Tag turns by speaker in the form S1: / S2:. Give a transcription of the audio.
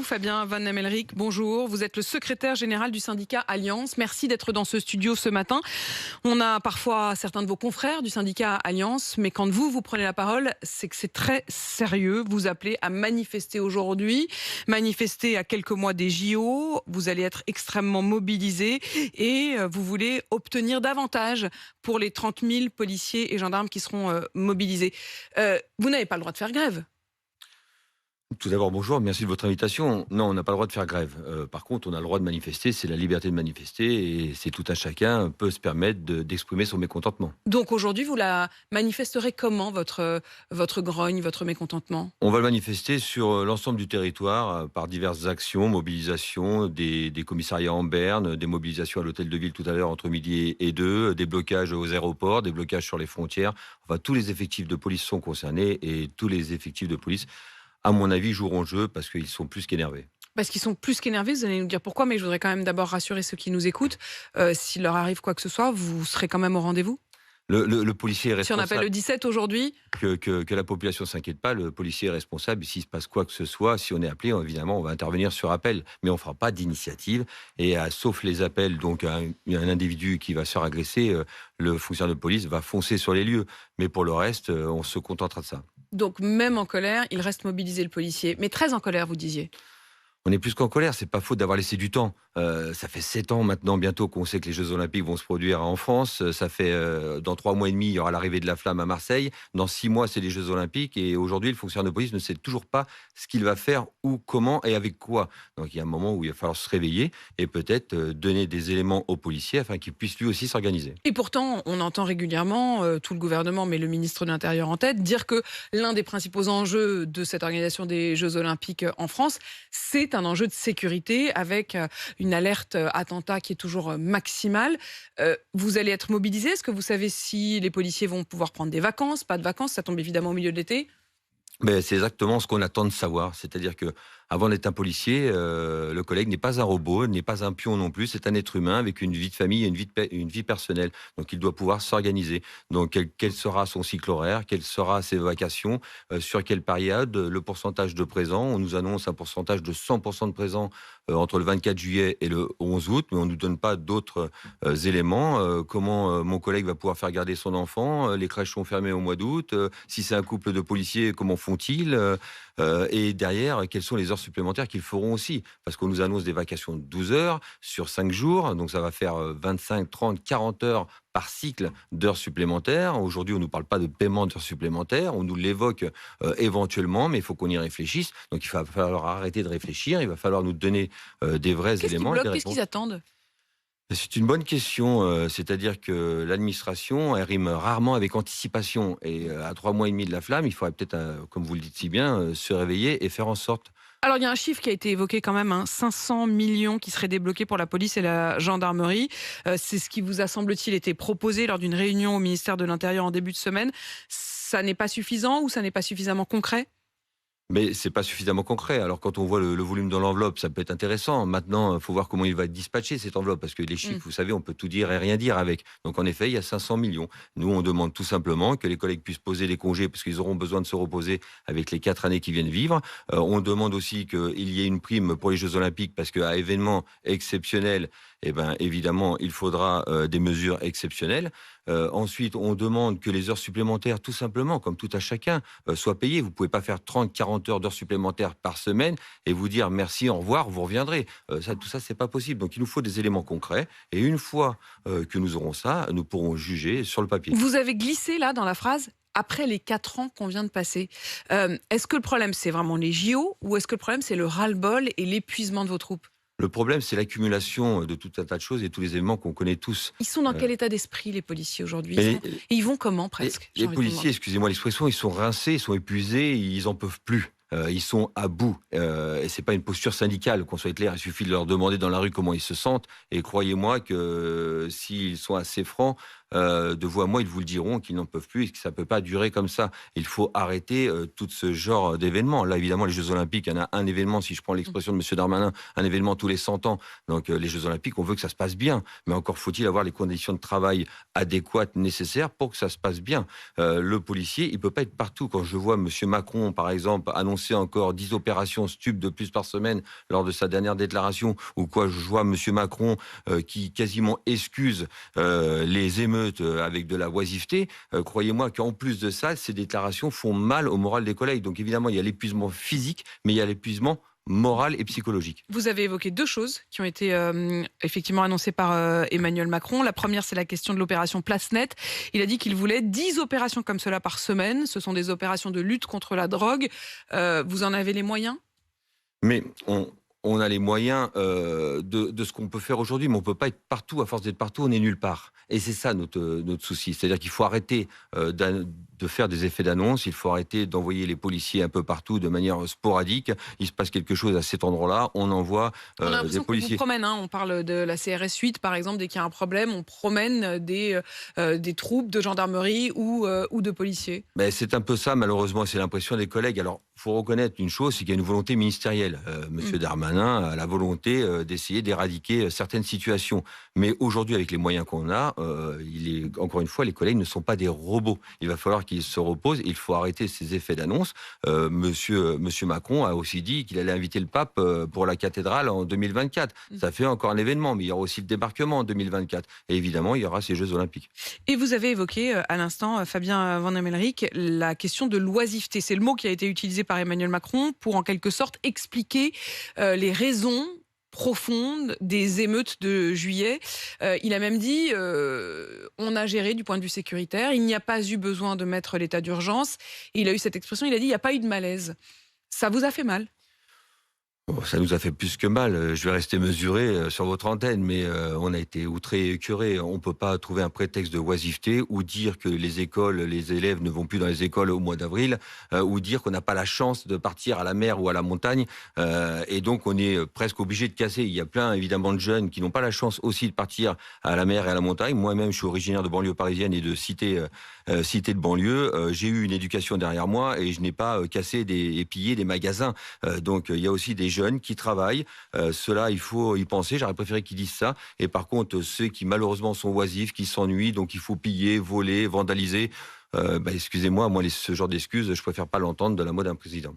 S1: vous, Fabien Van Amelrijk. Bonjour. Vous êtes le secrétaire général du syndicat Alliance. Merci d'être dans ce studio ce matin. On a parfois certains de vos confrères du syndicat Alliance, mais quand vous prenez la parole, c'est que c'est très sérieux. Vous appelez à manifester aujourd'hui, manifester à quelques mois des JO. Vous allez être extrêmement mobilisés et vous voulez obtenir davantage pour les 30 000 policiers et gendarmes qui seront mobilisés. Vous n'avez pas le droit de faire grève.
S2: Tout d'abord, bonjour, merci de votre invitation. Non, on n'a pas le droit de faire grève. Par contre, on a le droit de manifester, c'est la liberté de manifester et c'est tout un chacun peut se permettre d'exprimer son mécontentement.
S1: Donc aujourd'hui, vous la manifesterez comment, votre grogne, votre mécontentement ?
S2: On va le manifester sur l'ensemble du territoire par diverses actions, mobilisations, des commissariats en berne, des mobilisations à l'hôtel de ville tout à l'heure entre midi et 2, des blocages aux aéroports, des blocages sur les frontières. Enfin, tous les effectifs de police sont concernés et tous les effectifs de police, à mon avis, joueront le jeu parce qu'ils sont plus qu'énervés.
S1: Parce qu'ils sont plus qu'énervés, vous allez nous dire pourquoi, mais je voudrais quand même d'abord rassurer ceux qui nous écoutent. S'il leur arrive quoi que ce soit, vous serez quand même au rendez-vous ?
S2: Le policier est
S1: Si on
S2: responsable.
S1: appelle le 17 aujourd'hui,
S2: Que la population ne s'inquiète pas, le policier est responsable. S'il se passe quoi que ce soit, si on est appelé, évidemment, on va intervenir sur appel. Mais on ne fera pas d'initiative. Et sauf les appels, donc un individu qui va se faire agresser, le fonctionnaire de police va foncer sur les lieux. Mais pour le reste, on se contentera de ça.
S1: donc même en colère, il reste mobilisé le policier. Mais très en colère, vous disiez.
S2: On est plus qu'en colère, c'est pas faute d'avoir laissé du temps. Ça fait 7 ans maintenant bientôt qu'on sait que les Jeux Olympiques vont se produire en France. Ça fait dans 3 mois et demi, il y aura l'arrivée de la flamme à Marseille. Dans 6 mois, c'est les Jeux Olympiques. Et aujourd'hui, le fonctionnaire de police ne sait toujours pas ce qu'il va faire, où, comment et avec quoi. Donc il y a un moment où il va falloir se réveiller et peut-être donner des éléments aux policiers afin qu'ils puissent lui aussi s'organiser.
S1: Et pourtant, on entend régulièrement tout le gouvernement, mais le ministre de l'Intérieur en tête, dire que l'un des principaux enjeux de cette organisation des Jeux Olympiques en France, c'est un enjeu de sécurité avec une alerte attentat qui est toujours maximale. Vous allez être mobilisés. Est-ce que vous savez si les policiers vont pouvoir prendre des vacances, pas de vacances? Ça tombe évidemment au milieu de l'été.
S2: Mais c'est exactement ce qu'on attend de savoir. C'est-à-dire que avant d'être un policier, le collègue n'est pas un robot, n'est pas un pion non plus. C'est un être humain avec une vie de famille et une vie personnelle. Donc il doit pouvoir s'organiser. Donc quel sera son cycle horaire? Quelles sera ses vacations? Sur quelle période? Le pourcentage de présents. On nous annonce un pourcentage de 100% de présents entre le 24 juillet et le 11 août, mais on ne nous donne pas d'autres éléments. Comment mon collègue va pouvoir faire garder son enfant? Les crèches sont fermées au mois d'août. Si c'est un couple de policiers, comment font-ils? Et derrière, quelles sont les heures supplémentaires qu'ils feront aussi? Parce qu'on nous annonce des vacations de 12 heures sur 5 jours, donc ça va faire 25, 30, 40 heures par cycle d'heures supplémentaires. Aujourd'hui, on ne nous parle pas de paiement d'heures supplémentaires, on nous l'évoque éventuellement, mais il faut qu'on y réfléchisse. Donc il va falloir arrêter de réfléchir, il va falloir nous donner des vrais
S1: Qu'est-ce qui
S2: éléments.
S1: bloque? Qu'est-ce qu'ils attendent?
S2: C'est une bonne question, c'est-à-dire que l'administration elle rime rarement avec anticipation et à 3 mois et demi de la flamme, il faudrait peut-être, comme vous le dites si bien, se réveiller et faire en sorte.
S1: Alors, il y a un chiffre qui a été évoqué quand même, 500 millions qui seraient débloqués pour la police et la gendarmerie. C'est ce qui vous a, semble-t-il, été proposé lors d'une réunion au ministère de l'Intérieur en début de semaine. Ça n'est pas suffisant ou ça n'est pas suffisamment concret?
S2: Mais c'est pas suffisamment concret. Alors quand on voit le volume dans l'enveloppe, ça peut être intéressant. Maintenant, il faut voir comment il va être dispatché cette enveloppe, parce que les chiffres, vous savez, on peut tout dire et rien dire avec. Donc en effet, il y a 500 millions. Nous, on demande tout simplement que les collègues puissent poser des congés, parce qu'ils auront besoin de se reposer avec les 4 années qui viennent vivre. On demande aussi qu'il y ait une prime pour les Jeux Olympiques, parce qu'à événement exceptionnel, eh ben, évidemment, il faudra des mesures exceptionnelles. Ensuite, on demande que les heures supplémentaires, tout simplement, comme tout à chacun, soient payées. Vous ne pouvez pas faire 30, 40 heures d'heures supplémentaires par semaine et vous dire merci, au revoir, vous reviendrez. Tout ça, c'est pas possible. Donc, il nous faut des éléments concrets. Et une fois que nous aurons ça, nous pourrons juger sur le papier.
S1: Vous avez glissé là dans la phrase après les 4 ans qu'on vient de passer. Est-ce que le problème, c'est vraiment les JO ou est-ce que le problème, c'est le ras-le-bol et l'épuisement de vos troupes?
S2: Le problème, c'est l'accumulation de tout un tas de choses et tous les éléments qu'on connaît tous.
S1: Ils sont dans quel état d'esprit, les policiers, aujourd'hui?
S2: Mais
S1: Ils vont comment, presque?
S2: Les policiers, excusez-moi l'expression, ils sont rincés, ils sont épuisés, ils en peuvent plus. Ils sont à bout. Et c'est pas une posture syndicale, qu'on soit clair. Il suffit de leur demander dans la rue comment ils se sentent. Et croyez-moi que s'ils sont assez francs, de vous à moi, ils vous le diront qu'ils n'en peuvent plus et que ça ne peut pas durer comme ça. Il faut arrêter tout ce genre d'événements. Là, évidemment, les Jeux Olympiques, il y en a un événement, si je prends l'expression de M. Darmanin, un événement tous les 100 ans. Donc les Jeux Olympiques, on veut que ça se passe bien. Mais encore faut-il avoir les conditions de travail adéquates, nécessaires pour que ça se passe bien. Le policier, il ne peut pas être partout. Quand je vois M. Macron, par exemple, annoncer encore 10 opérations stupes de plus par semaine lors de sa dernière déclaration, ou quoi, je vois M. Macron qui quasiment excuse les émeutes avec de la oisiveté, croyez-moi qu'en plus de ça, ces déclarations font mal au moral des collègues. Donc évidemment, il y a l'épuisement physique, mais il y a l'épuisement moral et psychologique.
S1: Vous avez évoqué deux choses qui ont été effectivement annoncées par Emmanuel Macron. La première, c'est la question de l'opération Place Nette. Il a dit qu'il voulait 10 opérations comme cela par semaine. Ce sont des opérations de lutte contre la drogue. Vous en avez les moyens ?
S2: Mais on a les moyens de ce qu'on peut faire aujourd'hui, mais on ne peut pas être partout. À force d'être partout, on n'est nulle part. Et c'est ça notre souci. C'est-à-dire qu'il faut arrêter de faire des effets d'annonce, il faut arrêter d'envoyer les policiers un peu partout de manière sporadique. Il se passe quelque chose à cet endroit-là, on envoie
S1: on a
S2: des policiers.
S1: qu'on vous promène, on parle de la CRS 8, par exemple, dès qu'il y a un problème, on promène des troupes de gendarmerie ou de policiers.
S2: Ben, c'est un peu ça, malheureusement, c'est l'impression des collègues. Alors, il faut reconnaître une chose, c'est qu'il y a une volonté ministérielle. Monsieur Darmanin a la volonté d'essayer d'éradiquer certaines situations. Mais aujourd'hui, avec les moyens qu'on a, encore une fois, les collègues ne sont pas des robots. Il va falloir qu'ils se reposent. Il faut arrêter ces effets d'annonce. Monsieur Macron a aussi dit qu'il allait inviter le pape pour la cathédrale en 2024. Ça fait encore un événement, mais il y aura aussi le débarquement en 2024. Et évidemment, il y aura ces Jeux Olympiques.
S1: Et vous avez évoqué à l'instant, Fabien Van Emmelrich, la question de l'oisiveté. C'est le mot qui a été utilisé par Emmanuel Macron pour en quelque sorte expliquer les raisons profonde des émeutes de juillet. Il a même dit on a géré du point de vue sécuritaire, il n'y a pas eu besoin de mettre l'état d'urgence. Et il a eu cette expression, il a dit il n'y a pas eu de malaise. Ça vous a fait mal ?
S2: Bon, ça nous a fait plus que mal. Je vais rester mesuré sur votre antenne, mais on a été outrés et écœurés. On ne peut pas trouver un prétexte de oisiveté ou dire que les écoles, les élèves ne vont plus dans les écoles au mois d'avril, ou dire qu'on n'a pas la chance de partir à la mer ou à la montagne. Et donc, on est presque obligé de casser. Il y a plein, évidemment, de jeunes qui n'ont pas la chance aussi de partir à la mer et à la montagne. Moi-même, je suis originaire de banlieue parisienne et de cité de banlieue. J'ai eu une éducation derrière moi et je n'ai pas cassé et pillé des magasins. Donc, il y a aussi des jeunes qui travaillent. Cela, il faut y penser. J'aurais préféré qu'ils disent ça. Et par contre, ceux qui malheureusement sont oisifs, qui s'ennuient, donc il faut piller, voler, vandaliser. Excusez-moi, ce genre d'excuses, je préfère pas l'entendre de la mot d'un président.